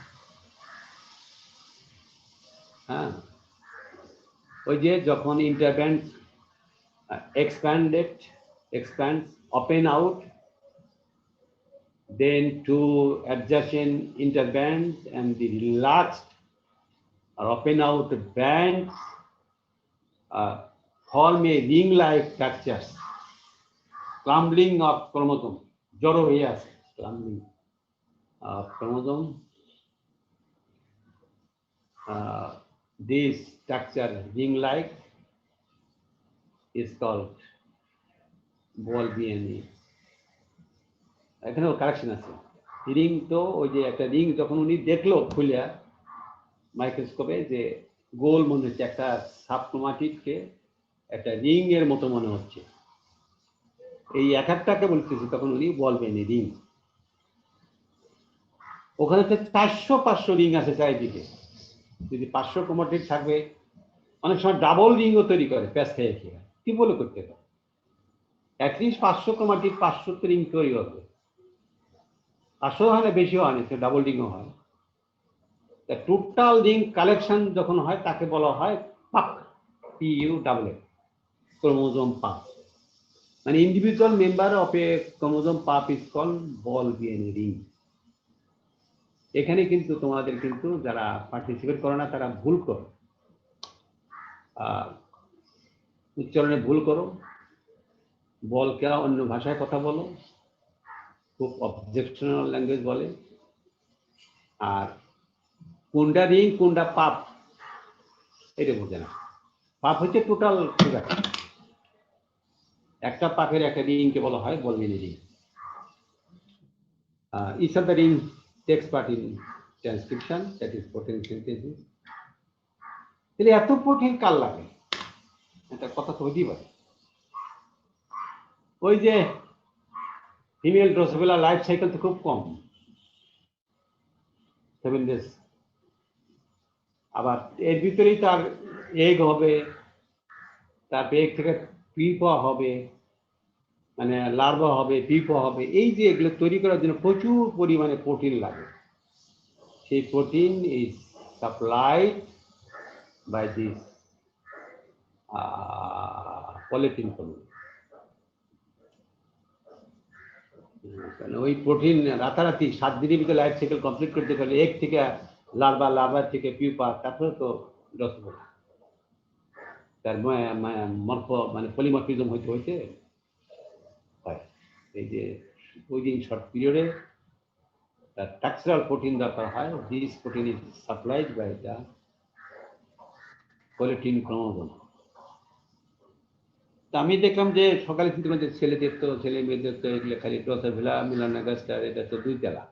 হ্যাঁ, ওই যে যখন ইন্টারব্যান্ড expands, open out, then two adjacent interbands and the relaxed or open out bands form a ring-like structures. Crumbling of chromosome, joro hoye ache, crumbling of chromosome. This structure ring-like is called বল বিয়ানি। এখানেও correction আছে। Ring তো ওই যে একটা ring যখন উনি দেখলো খুলিয়া মাইক্রোস্কোপে যে গোল মনে হচ্ছে, একটা সাবক্রোমাটিডকে একটা রিং এর মতো মনে হচ্ছে, এই এক একটাকে বলতেছে তখন উনি বল বিয়ানি রিং। ওখানে তো 400-500 রিং আছে চারিদিকে। যদি 500 ক্রোমাটিড থাকবে, অনেক সময় ডাবল রিংও তৈরি করে প্যাচ খেয়ে খেয়ে, কি বলে করতে পারে। অ্যাটলিস্ট 500 ক্রোমাটিড 500 রিং তৈরি হবে, 500 হয় না, বেশিও হয় না, সে ডাবল রিংও হয়। টোটাল রিং কালেকশন যখন হয় তাকে বলা হয় পাক, PU ক্রোমোজোম পাক। মানে individual member of a chromosome puff is called Balbiani ring. এখানে কিন্তু তোমাদের কিন্তু যারা পার্টিসিপেট করে না তারা ভুল করো, উচ্চারণে ভুল করো, বলকে অন্য ভাষায় কথা বলো, খুব অবজেকশনাল ল্যাঙ্গুয়েজ বলে। আর কোনটা রিং কোনটা পাপ এটা বোঝে না। পাপ হচ্ছে টোটাল, ঠিক আছে, একটা পাপের একটা রিংকে বলা হয় বল বিয়ানি ring. Each of the ring takes part in transcription, that is protein synthesis. তাহলে এত প্রোটিন কার লাগে, এটা কথা তো হইতেই পারে। ওই যে ফিমেল ড্রোসোফিলা লাইফ সাইকেল তো খুব কম, 7 days। আবার এর ভিতরেই তার এগ হবে, তারপর এগ থেকে পিপা হবে, মানে লার্ভা হবে, পিপা হবে। এই যে এগুলো তৈরি করার জন্য প্রচুর পরিমাণে প্রোটিন লাগে। সেই protein is supplied by this polytene chromosome. ওই প্রোটিন রাতারাতি 7 দিনের ভিতরে লাইফ সাইকেল কমপ্লিট করতে পারলে, এক থেকে লার্ভা, লার্ভা থেকে পিউপা, তারপরে তো ড্রসোফিলা, তার মর্ফ মানে পলিমরফিজম হইতে হইতে হয়। এই যে ওই দিন শর্ট পিরিয়ডে তার স্ট্রাকচারাল প্রোটিন দরকার হয়। This protein is supplied by the polytene chromosome. তো আমি দেখলাম যে সকালে চিন্তা করছি ছেলেদের তো, ছেলে মেয়েদের তো এগুলো খালি ড্রসোফিলা, মেলানোগাস্টার, এটা তো 2 তেলা।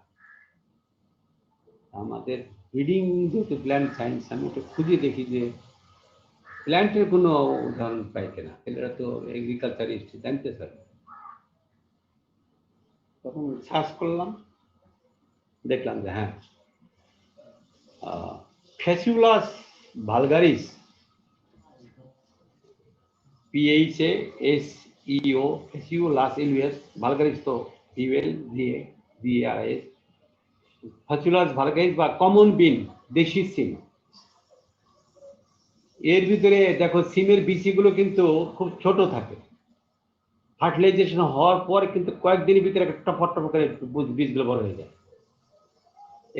আমাদের ব্রিডিং যেহেতু প্ল্যান্ট সায়েন্স, আমি একটু খুঁজে দেখি যে প্ল্যান্টের কোনো উদাহরণ পাই কিনা। এরা তো এগ্রিকালচারিস্ট, জানতে স্যার। তখন সার্চ করলাম, দেখলাম যে হ্যাঁ, ফ্যাসিউলাস ভালগারিস, PHASEO, ফ্যাসিউলাস ইলুয়াস ভালগারিস তো ফিমেল, DARS, ফ্যাসিউলাস ভালগারিস বা কমন বিন, দেশি সিম। এর ভিতরে দেখো সিমের বিচিগুলো কিন্তু খুব ছোট থাকে, ফার্টিলাইজেশন হওয়ার পর কিন্তু কয়েকদিনের ভিতরে একটা টপর টপর করে বীজগুলো বড় হয়ে যায়।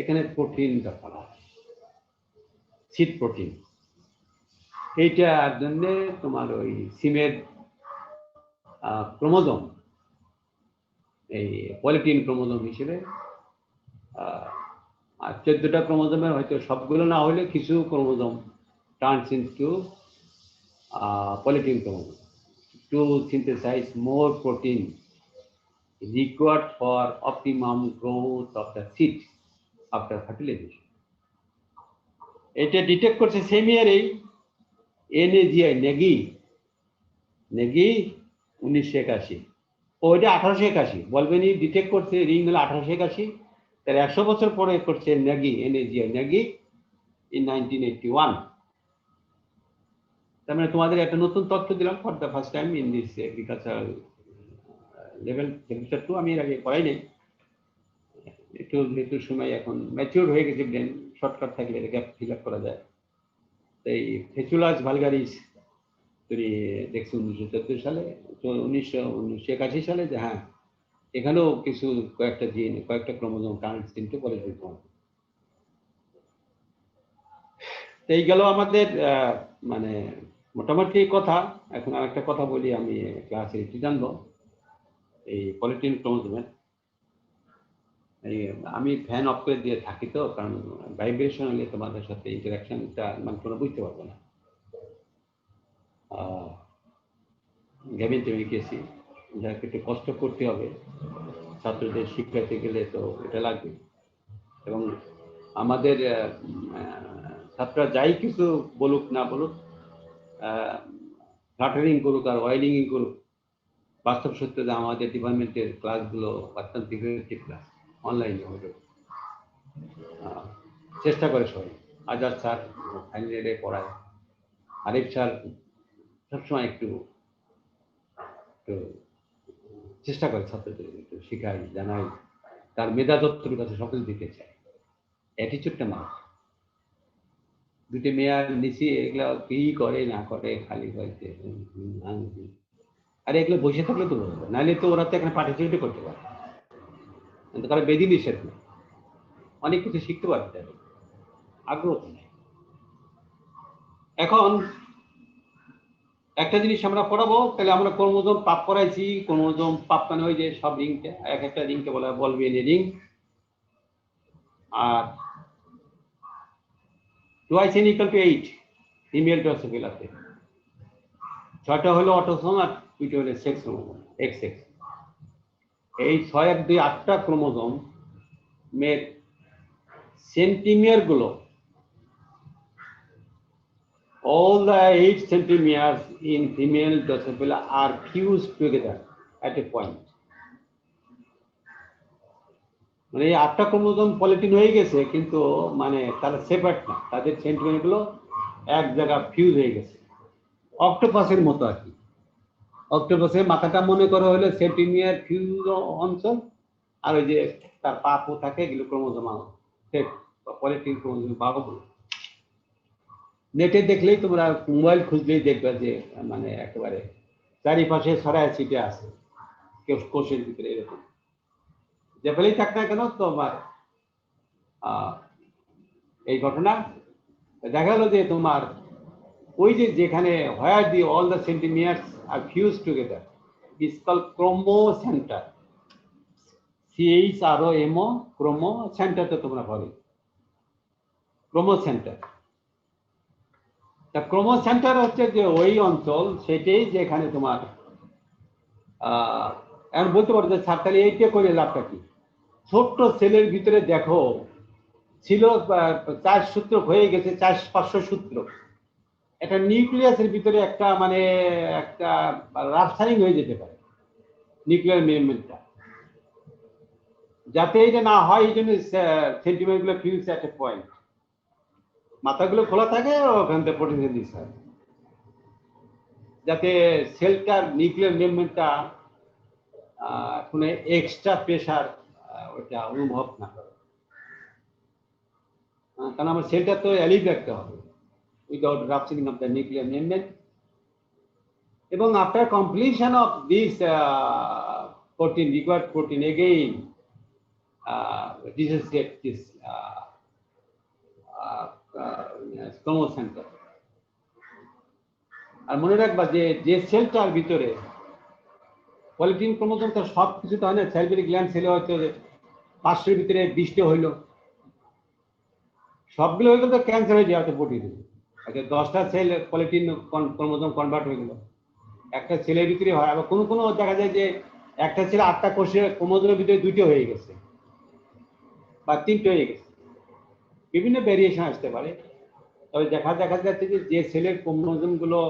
এখানে প্রোটিন দরকার হয়, সিড প্রোটিন। এইটার জন্য তোমার ওই সিমের ক্রোমোজোম, এই পলিটিন ক্রোমোজোম হিসেবে, আর 14টা ক্রোমোজোমের হয়তো সবগুলো না হলে কিছু chromosome turns into polytene chromosome to synthesize more protein required for optimum growth of the seed after fertilization. এটা ডিটেক্ট করছে সেম ইয়ারেই NAGI, নেগি 1981। ওইটা 1881 বলবেনি ডিটেক্ট করছে রিং হলো 1881, তার 100 বছর পরে করছে ন্যাগি, NAGI ন্যাগি ইন 1981। তার মানে তোমাদের একটা নতুন তথ্য দিলাম for the first time in this agricultural level semester 2। আমি এর আগে পড়াই নাই, একটু সময় এখন ম্যাচিওর হয়ে গেছে ব্রেন, শর্টকাট থাকলে গ্যাপ ফিল আপ করা যায়। এই ফেচুলাস ভালগারিস তুমি দেখছো 1914 সালে, 1981 সালে, যে হ্যাঁ এখানেও কিছু কয়েকটা জিন, কয়েকটা ক্রোমোজোম ট্রান্সক্রিপ্ট বলে দিতে হবে। এই গেল আমাদের মানে মোটামুটি কথা। এখন আর একটা কথা বলি, আমি ক্লাসে এটি জানবো এই পলিটিন ক্রোমোজোমের। আমি ফ্যান অফ করে দিয়ে থাকি তো, কারণ ভাইব্রেশন হলে তোমাদের সাথে ইন্টারাকশনটা মানে তোমরা বুঝতে পারবে না। গেমিং টেমে গেছি, যাকে একটু কষ্ট করতে হবে, ছাত্রদের শিক্ষাতে গেলে তো এটা লাগবে। এবং আমাদের ছাত্ররা যাই কিছু বলুক না বলুক, ফ্লাটারিং করুক আর ওয়াইলিং করুক, বাস্তব সত্য যে আমাদের ডিপার্টমেন্টের ক্লাসগুলো অত্যন্ত ইফেক্টিভ ক্লাস, অনলাইনে হলেও চেষ্টা করে সবাই। আজাদ স্যার ফাইনাল ইয়ারে পড়ায়, আরিফ স্যার সবসময় একটু চেষ্টা করে ছাত্রদের একটু শেখাই, জানাই, তার মেধা দত্তর কাছে সকল দিতে চায়, অ্যাটিচিউডটা না। দুটি মেয়ার নিচে এগুলো কি করে না করে খালি হয়েছে, আর এগুলো বসে থাকলে তো বলবো, নাহলে তো ওরা তো এখানে পার্টিসিপেট করতে পারে, কিন্তু তারা বেদি নিষেধ না, অনেক কিছু শিখতে পারবে, তাদের আগ্রহ নেই। এখন একটা জিনিস আমরা পড়াবো, তাহলে আমরা ক্রোমোজোম পাপ করাইছি। ক্রোমোজোম পাপ মানে ওই যে সব রিংটা, এক একটা রিংকে বলা হয় বলবিয়ান রিং। আর 2n = 8 ফিমেল ড্রসোফিলাতে, 6টা হলো অটোসোম আর 2টা হলো সেক্স ক্রোমোজোম XX। এই 6 আর 2 8টা ক্রোমোজোম মের সেন্টিমিয়ার গুলো, all the 8 centimeters in female Drosophila are fused together at a point. মানে এই 8টা ক্রোমোজোম পলিটিন হয়ে গেছে, কিন্তু মানে তারা সেপারেট না, তাদের সেন্টিমিয়ার গুলো এক জায়গায় ফিউজ হয়ে গেছে, অক্টোপাসের মতো আর কি। অক্টোপাসের মাথাটা মনে করা হলো সেন্টিমিয়ার ফিউজ অঞ্চল, আর ওই যে তার পাপও থাকে, এগুলো ক্রোমোজোম পলিটিন ক্রোমোজোম বাহুগুলো। নেটে দেখলেই তোমরা, মোবাইল খুঁজলেই দেখবে যে মানে একেবারে চারিপাশে ছড়ায় ছিটে আছে কোষের ভিতরে, এরকম যেখানেই থাক না কেন তোমার এই ঘটনা দেখা গেল যে তোমার ওই যে যেখানে where the all the centimetres are fuse together is called chromocentre, CHROMO, ক্রোমো সেন্টারটা তোমরা পাবে, ক্রোমো সেন্টার। তা ক্রোমো সেন্টার হচ্ছে যে ওই অঞ্চল, সেটাই যেখানে তোমার এখন বলতে পারো যে স্যার তাহলে এইটা করে লাভটা কি। ছোট্ট সেলের ভিতরে দেখো ছিল 4 সূত্র হয়ে গেছে 400-500 সূত্র। একটা নিউক্লিয়াসের ভিতরে একটা মানে একটা রাফসারিং হয়ে যেতে পারে নিউক্লিয়ার মেমব্রেনটা, যাতে এটা না হয় এই জন্য সেন্টিমিটার গুলো ফিউজ এট এ পয়েন্ট, মাথাগুলো খোলা থাকে, ওখান থেকে ফটোসিনথেসিস হয়, যাতে সেলটার নিউক্লিয়ার মেমব্রেনটা কোনো এক্সট্রা প্রেশার ওটা অনুভব না করে। কারণ আমার সেলটা তো অ্যালিভ রাখতে হবে without rupturing of the nuclear membrane. এবং after completion of this protein, required protein, again dissociate this chromocentre. আর মনে রাখবা যে সেলটার ভিতরে পলিটিন ক্রোমোজোম তো সব কিছু তো হয় না, স্যালভেরি গ্ল্যান্ড সেলে হয়তো 500-এর ভিতরে 20টা হইলো, সবগুলো হয়ে গেল তো ক্যান্সার হয়ে যায় প্রোটিন। আচ্ছা 10টা সেল পলিটিন ক্রোমোজোম কনভার্ট হয়ে গেল, একটা সেলের ভিতরে হয়। আবার কোনো কোনো দেখা যায় যে একটা সেলে 8টা কোষের ক্রোমোজোমের ভিতরে 2টো হয়ে গেছে বা 3টে হয়ে গেছে, বিভিন্ন ভ্যারিয়েশন আসতে পারে। তবে দেখা যাচ্ছে যে সেলের ক্রোমোজোম গুলো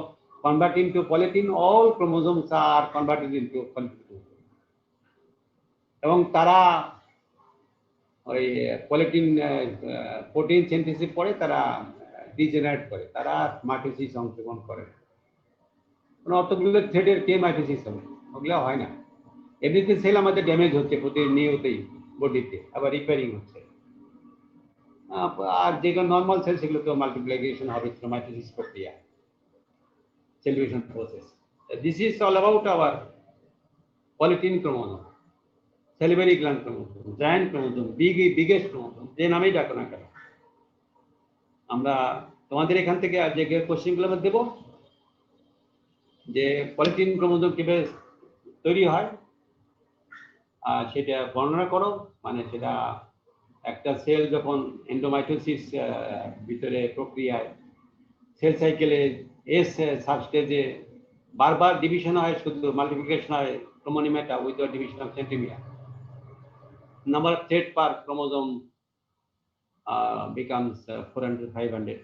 convert into polytene, all chromosomes আর কনভার্টেড ইনটু পলিটিন। এবং তারা ওই প্রোটিন সিনথেসিস পরে তারা ডিজেনারেট করে, তারা মাইটোসিস অংশগ্রহণ করে না। মানে অতগুলো থ্রেডের কে মাইটোসিস হবে? ওগুলো হয় না। এমনিতে সেল আমাদের ড্যামেজ হচ্ছে প্রতিনিয়তই বডিতে, আবার রিপেয়ারিং হচ্ছে। আর যেগুলো নর্মাল সেল সেগুলো তো মাল্টিপ্লিকেশন হবে মাইটোসিস প্রক্রিয়া, cell division process. This is all about our polyethylene chromosome, salivary gland chromosome, giant chromosome, biggest chromosome, যে নামেই ডাকো না কেন। আমরা তোমাদের এখান থেকে যে কোশ্চেনগুলো আমরা দেবো, যে পলিথিন ক্রোমোজোম কিভাবে তৈরি হয় সেটা বর্ণনা করো। মানে সেটা একটা সেল যখন এন্ডোমাইটোসিস ভিতরে প্রক্রিয়ায় সেল সাইকেলে এস সাবস্টেজে বারবার ডিভিশন হয়, শুধু মাল্টিপ্লিকেশন হয় chromonemata with division of centimetre, number of thread per chromosome becomes 400-500,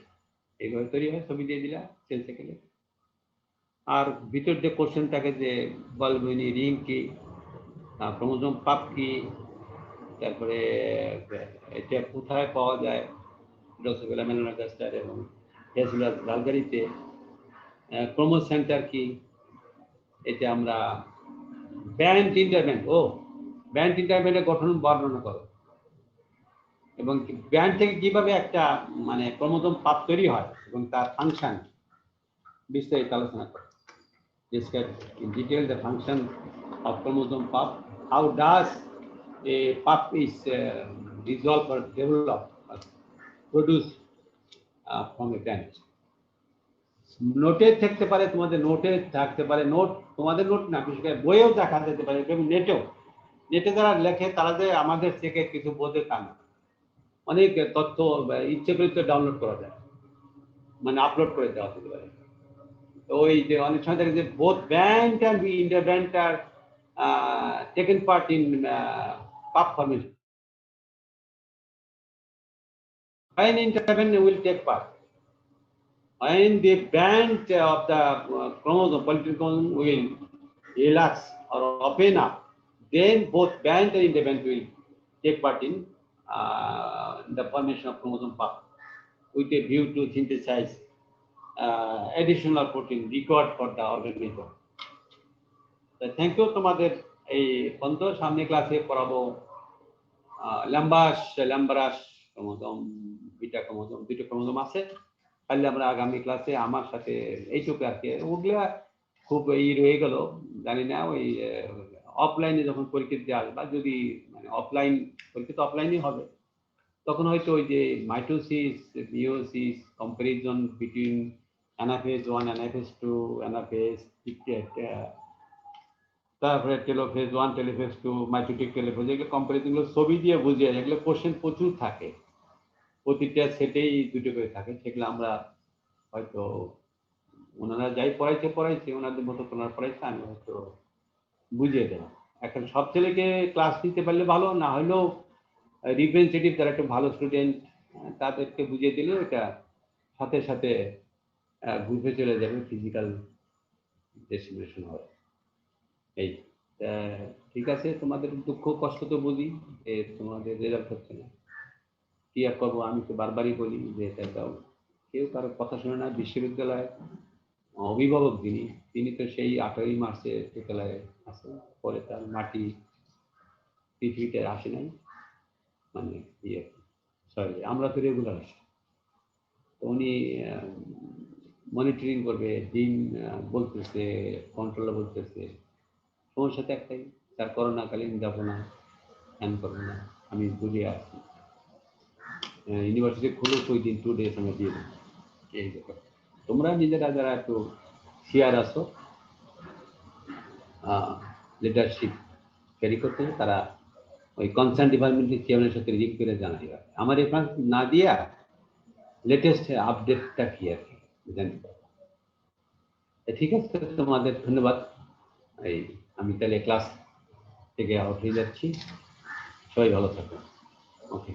এইভাবে তৈরি হয়। ছবি দিয়ে দিলা সেল সাইকেলে। আর ভিতর যে কোশ্চেন থাকে যে বলবিনি রিং কি, ক্রোমোজোম পাপ কি, তারপরে এটা কোথায় পাওয়া যায়, ড্রসোফিলা মেলানোগাস্টার এবং হেসুলাস ভালগারিতে, ক্রোমো সেন্টার কি, এটা আমরা ব্যান্ড ইন্টারভেন্টের গঠন বর্ণনা করো, এবং ব্যান্ড থেকে কিভাবে একটা মানে ক্রোমোজোম পাপ তৈরি হয় এবং তার ফাংশন বিস্তারিত আলোচনা করো। Describe in detail the function of chromosome puff. How does a puff is resolved or developed or produced from a branch? নোটে থাকতে পারে, তোমাদের নোটে থাকতে পারে, নোট তোমাদের নোট না, বিশেষ করে বইয়েও দেখা যেতে পারে, এবং নেটে যারা লেখে তারা যে আমাদের থেকে কিছু বোঝে তা না। অনেক তথ্য ইচ্ছে করে ডাউনলোড করা যায়, মানে আপলোড করে দেওয়া যেতে পারে। ওই যে অনেক সময় দেখে যে both band and the interband are taken part in puff formation. When intervention will take part, when the band of the chromosome, polyethylene chromosome will relax or open up, then both band and interband will take part in the formation of chromosome puff with a view to synthesize additional protein required for the organism. Thank you. তোমাদের এই পর্যন্ত, সামনে ক্লাসে পড়াবো lampbrush chromosome, beta chromosome, দুটো chromosome আছে। তাহলে আমরা আগামী ক্লাসে আমার সাথে এইটুকু আর কি, ওগুলা খুব রয়ে গেল জানি না। ওই অফলাইনে যখন পরীক্ষা দিয়ে আসবা, যদি মানে অফলাইন পরীক্ষা তো অফলাইনই হবে, তখন হয়তো ওই যে mitosis, meiosis, comparison between anaphase 1, anaphase 2, anaphase, তারপরে টেলোফেজ 1, টেলোফেজ 2, মাইটোটিক টেলোফেজ, এগুলো কম্পারিজনগুলো ছবি দিয়ে বুঝিয়ে, এগুলো কোশ্চেন প্রচুর থাকে, প্রতিটা সেটেই দুটো করে থাকে। সেগুলো আমরা হয়তো ওনারা যাই পড়াইছে ওনাদের মতো পড়াইছে, আমি হয়তো বুঝিয়ে দেবো। এখন সব ছেলেকে ক্লাস নিতে পারলে ভালো, না হলেও রিপ্রেজেন্টেটিভ যারা একটু ভালো স্টুডেন্ট তাদেরকে বুঝিয়ে দিলে এটা সাথে সাথে গ্রুপে চলে যাবে, ফিজিক্যাল ডেসিমিনেশন হবে। এই ঠিক আছে, তোমাদের দুঃখ কষ্ট তো বুঝি, তোমাদের রেজাল্ট হচ্ছে না, কি আর করবো। আমি তো বারবারই বলি যে এটা দাও, কেউ কারো কথা শুনে না। বিশ্ববিদ্যালয় অভিভাবক তিনি তো সেই 18ই মার্চে বিদ্যালয়ে আসে, পরে তার মাটি পৃথিবীতে আসে নাই, মানে সরি আমরা তো রেগুলার আসি। তো উনি মনিটরিং করবে, দিন বলতেছে, কন্ট্রোলার বলতেছে, সমস্যা তো একটাই, তার করোনাকালীন যাবো না, ফ্যান করবো না, আমি বুঝে আসছি। ইউনিভার্সিটি খুলে ওই দিন 2 days আমরা দিয়ে দেবো। এই ব্যাপার তোমরা নিজেরা যারা একটু শেয়ার আসো, লিডারশিপ ক্যারি করতে, তারা ওই কনসার্ন ডিপার্টমেন্টের চেয়ারম্যানের সাথে রিং করে জানাই। আমার এখানে না দিয়া লেটেস্ট আপডেটটা কি আর কি জানতে পারবো। ঠিক আছে, তোমাদের ধন্যবাদ। এই আমি তাহলে ক্লাস থেকে আউট হয়ে যাচ্ছি, সবাই ভালো থাকবেন। ওকে।